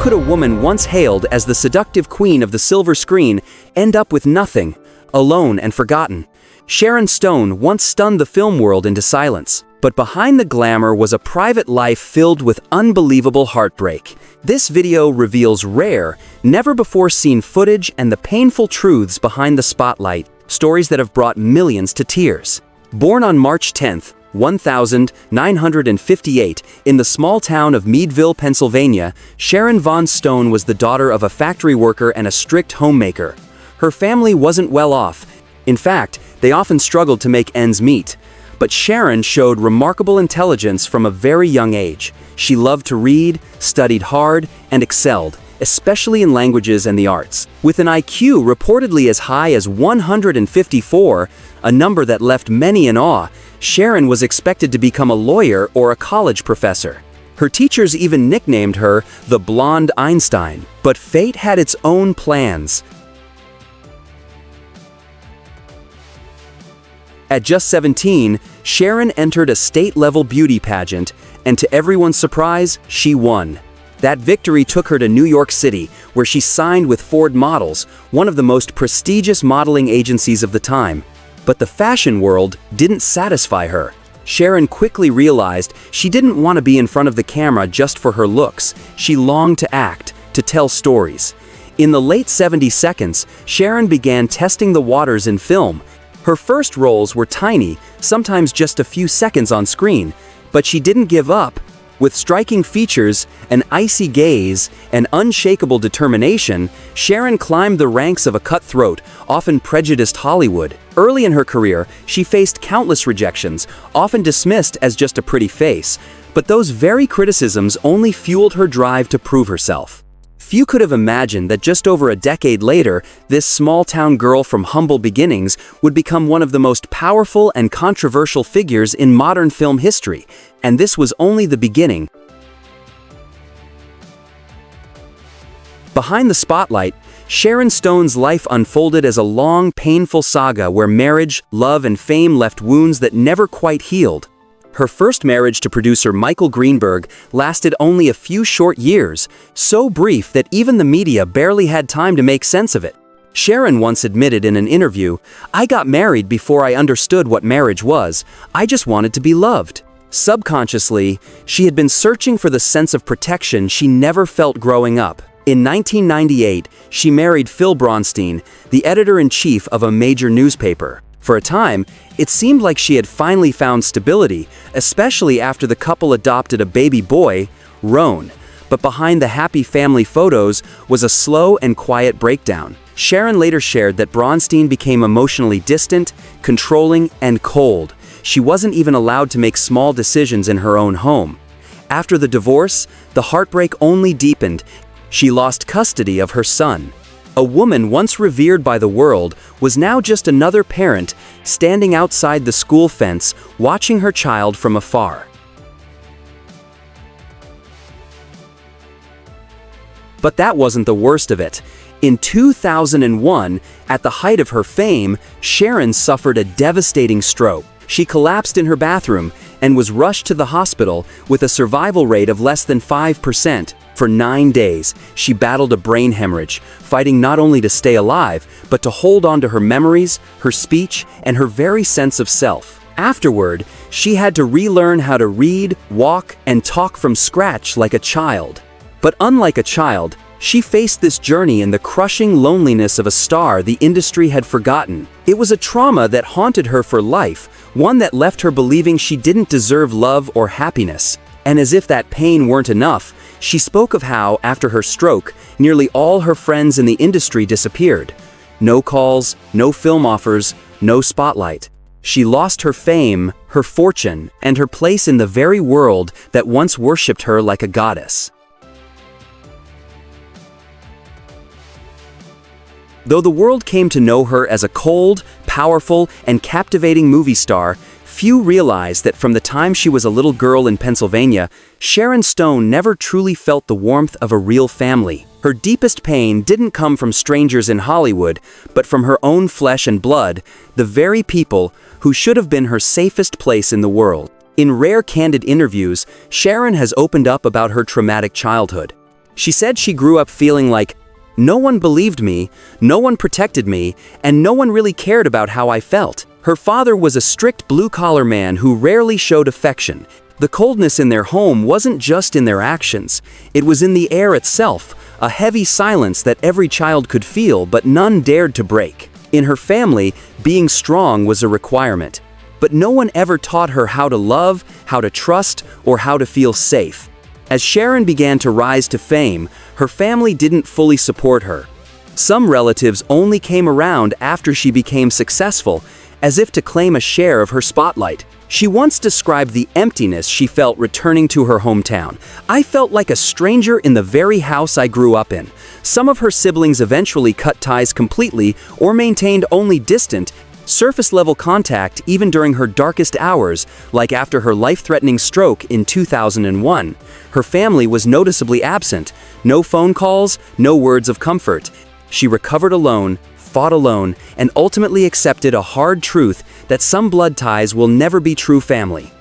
could a woman once hailed as the seductive queen of the silver screen end up with nothing, alone and forgotten? Sharon Stone once stunned the film world into silence. But behind the glamour was a private life filled with unbelievable heartbreak. This video reveals rare, never-before-seen footage and the painful truths behind the spotlight, stories that have brought millions to tears. Born on March 10, 1958, in the small town of Meadville, Pennsylvania, Sharon Von Stone was the daughter of a factory worker and a strict homemaker. Her family wasn't well off. In fact, they often struggled to make ends meet. But Sharon showed remarkable intelligence from a very young age. She loved to read, studied hard, and excelled, especially in languages and the arts. With an IQ reportedly as high as 154, a number that left many in awe, Sharon was expected to become a lawyer or a college professor. Her teachers even nicknamed her the Blonde Einstein. But fate had its own plans. At just 17, Sharon entered a state-level beauty pageant, and to everyone's surprise, she won. That victory took her to New York City, where she signed with Ford Models, one of the most prestigious modeling agencies of the time. But the fashion world didn't satisfy her. Sharon quickly realized she didn't want to be in front of the camera just for her looks. She longed to act, to tell stories. In the late 70s, Sharon began testing the waters in film. Her first roles were tiny, sometimes just a few seconds on screen, but she didn't give up. With striking features, an icy gaze, and unshakable determination, Sharon climbed the ranks of a cutthroat, often prejudiced Hollywood. Early in her career, she faced countless rejections, often dismissed as just a pretty face, but those very criticisms only fueled her drive to prove herself. Few could have imagined that just over a decade later, this small-town girl from humble beginnings would become one of the most powerful and controversial figures in modern film history, and this was only the beginning. Behind the spotlight, Sharon Stone's life unfolded as a long, painful saga where marriage, love, and fame left wounds that never quite healed. Her first marriage to producer Michael Greenberg lasted only a few short years, so brief that even the media barely had time to make sense of it. Sharon once admitted in an interview, "I got married before I understood what marriage was. I just wanted to be loved." Subconsciously, she had been searching for the sense of protection she never felt growing up. In 1998, she married Phil Bronstein, the editor-in-chief of a major newspaper. For a time, it seemed like she had finally found stability, especially after the couple adopted a baby boy, Roan. But behind the happy family photos was a slow and quiet breakdown. Sharon later shared that Bronstein became emotionally distant, controlling, and cold. She wasn't even allowed to make small decisions in her own home. After the divorce, the heartbreak only deepened. She lost custody of her son. A woman once revered by the world was now just another parent standing outside the school fence watching her child from afar. But that wasn't the worst of it. In 2001, at the height of her fame, Sharon suffered a devastating stroke. She collapsed in her bathroom and was rushed to the hospital with a survival rate of less than 5%. For 9 days, she battled a brain hemorrhage, fighting not only to stay alive, but to hold on to her memories, her speech, and her very sense of self. Afterward, she had to relearn how to read, walk, and talk from scratch like a child. But unlike a child, she faced this journey in the crushing loneliness of a star the industry had forgotten. It was a trauma that haunted her for life, one that left her believing she didn't deserve love or happiness. And as if that pain weren't enough, she spoke of how, after her stroke, nearly all her friends in the industry disappeared. No calls, no film offers, no spotlight. She lost her fame, her fortune, and her place in the very world that once worshipped her like a goddess. Though the world came to know her as a cold, powerful, and captivating movie star, few realized that from the time she was a little girl in Pennsylvania, Sharon Stone never truly felt the warmth of a real family. Her deepest pain didn't come from strangers in Hollywood, but from her own flesh and blood, the very people who should have been her safest place in the world. In rare candid interviews, Sharon has opened up about her traumatic childhood. She said she grew up feeling like, no one believed me, no one protected me, and no one really cared about how I felt. Her father was a strict blue-collar man who rarely showed affection. The coldness in their home wasn't just in their actions, it was in the air itself, a heavy silence that every child could feel but none dared to break. In her family, being strong was a requirement. But no one ever taught her how to love, how to trust, or how to feel safe. As Sharon began to rise to fame, her family didn't fully support her. Some relatives only came around after she became successful, as if to claim a share of her spotlight. She once described the emptiness she felt returning to her hometown. "I felt like a stranger in the very house I grew up in." Some of her siblings eventually cut ties completely or maintained only distant, surface-level contact even during her darkest hours, like after her life-threatening stroke in 2001. Her family was noticeably absent. No phone calls, no words of comfort. She recovered alone, fought alone, and ultimately accepted a hard truth that some blood ties will never be true family.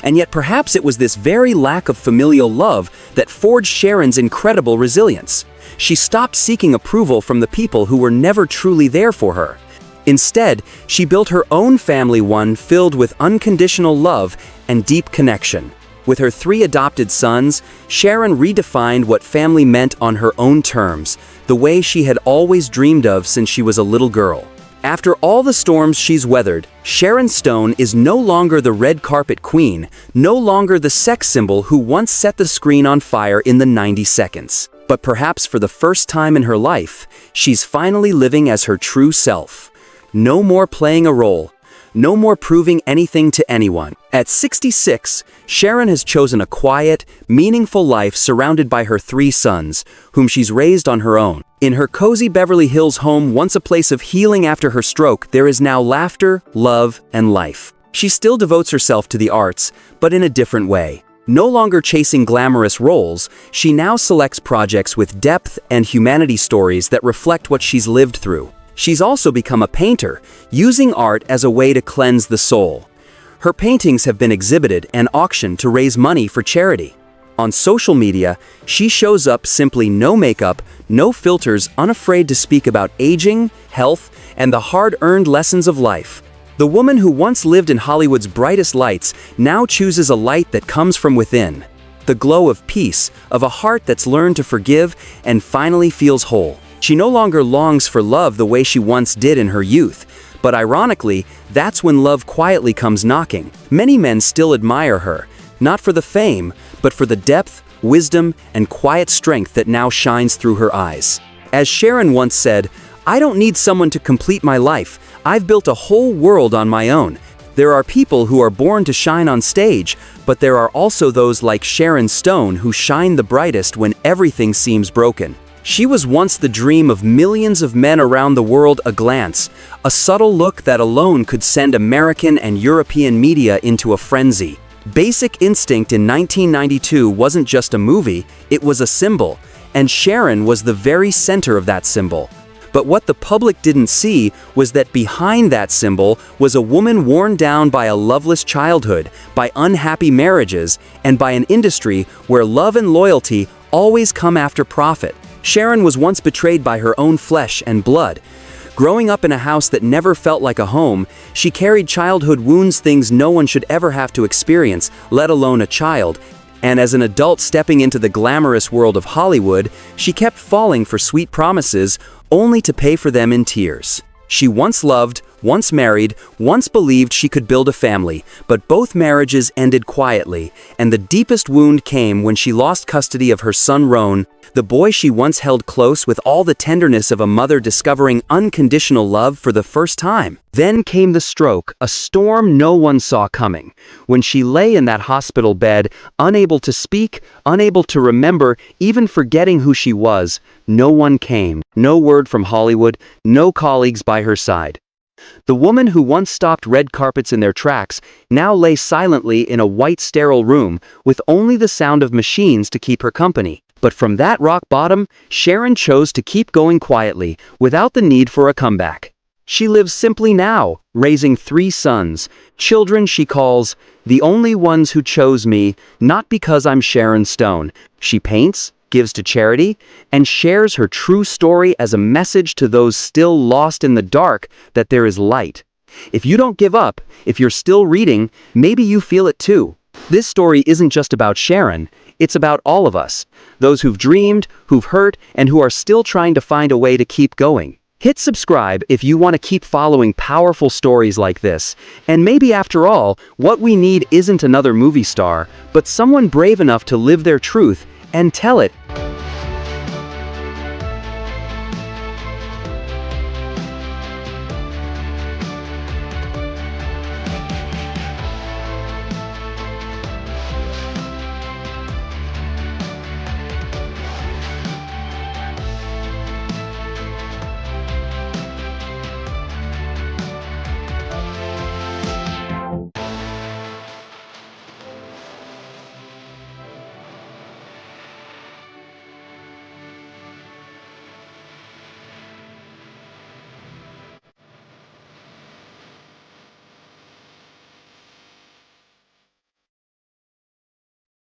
And yet perhaps it was this very lack of familial love that forged Sharon's incredible resilience. She stopped seeking approval from the people who were never truly there for her. Instead, she built her own family, one filled with unconditional love and deep connection. With her 3 adopted sons, Sharon redefined what family meant on her own terms, the way she had always dreamed of since she was a little girl. After all the storms she's weathered, Sharon Stone is no longer the red carpet queen, no longer the sex symbol who once set the screen on fire in the 90 seconds. But perhaps for the first time in her life, she's finally living as her true self. No more playing a role. No more proving anything to anyone. At 66, Sharon has chosen a quiet, meaningful life surrounded by her 3 sons, whom she's raised on her own. In her cozy Beverly Hills home, once a place of healing after her stroke, there is now laughter, love, and life. She still devotes herself to the arts, but in a different way. No longer chasing glamorous roles, she now selects projects with depth and humanity stories that reflect what she's lived through. She's also become a painter, using art as a way to cleanse the soul. Her paintings have been exhibited and auctioned to raise money for charity. On social media, she shows up simply no makeup, no filters, unafraid to speak about aging, health, and the hard-earned lessons of life. The woman who once lived in Hollywood's brightest lights now chooses a light that comes from within. The glow of peace, of a heart that's learned to forgive and finally feels whole. She no longer longs for love the way she once did in her youth, but ironically, that's when love quietly comes knocking. Many men still admire her, not for the fame, but for the depth, wisdom, and quiet strength that now shines through her eyes. As Sharon once said, "I don't need someone to complete my life. I've built a whole world on my own." There are people who are born to shine on stage, but there are also those like Sharon Stone who shine the brightest when everything seems broken. She was once the dream of millions of men around the world. A glance, a subtle look that alone could send American and European media into a frenzy. Basic Instinct in 1992 wasn't just a movie, it was a symbol, and Sharon was the very center of that symbol. But what the public didn't see was that behind that symbol was a woman worn down by a loveless childhood, by unhappy marriages, and by an industry where love and loyalty always come after profit. Sharon was once betrayed by her own flesh and blood. Growing up in a house that never felt like a home, she carried childhood wounds, things no one should ever have to experience, let alone a child. And as an adult stepping into the glamorous world of Hollywood, she kept falling for sweet promises, only to pay for them in tears. She once loved, once married, once believed she could build a family, but both marriages ended quietly, and the deepest wound came when she lost custody of her son Roan, the boy she once held close with all the tenderness of a mother discovering unconditional love for the first time. Then came the stroke, a storm no one saw coming. When she lay in that hospital bed, unable to speak, unable to remember, even forgetting who she was, no one came. No word from Hollywood, no colleagues by her side. The woman who once stopped red carpets in their tracks now lay silently in a white sterile room with only the sound of machines to keep her company. But from that rock bottom, Sharon chose to keep going quietly, without the need for a comeback. She lives simply now, raising 3 sons, children she calls the only ones who chose me, not because I'm Sharon Stone. She paints, gives to charity, and shares her true story as a message to those still lost in the dark that there is light. If you don't give up, if you're still reading, maybe you feel it too. This story isn't just about Sharon, it's about all of us, those who've dreamed, who've hurt, and who are still trying to find a way to keep going. Hit subscribe if you want to keep following powerful stories like this. And maybe after all, what we need isn't another movie star, but someone brave enough to live their truth and tell it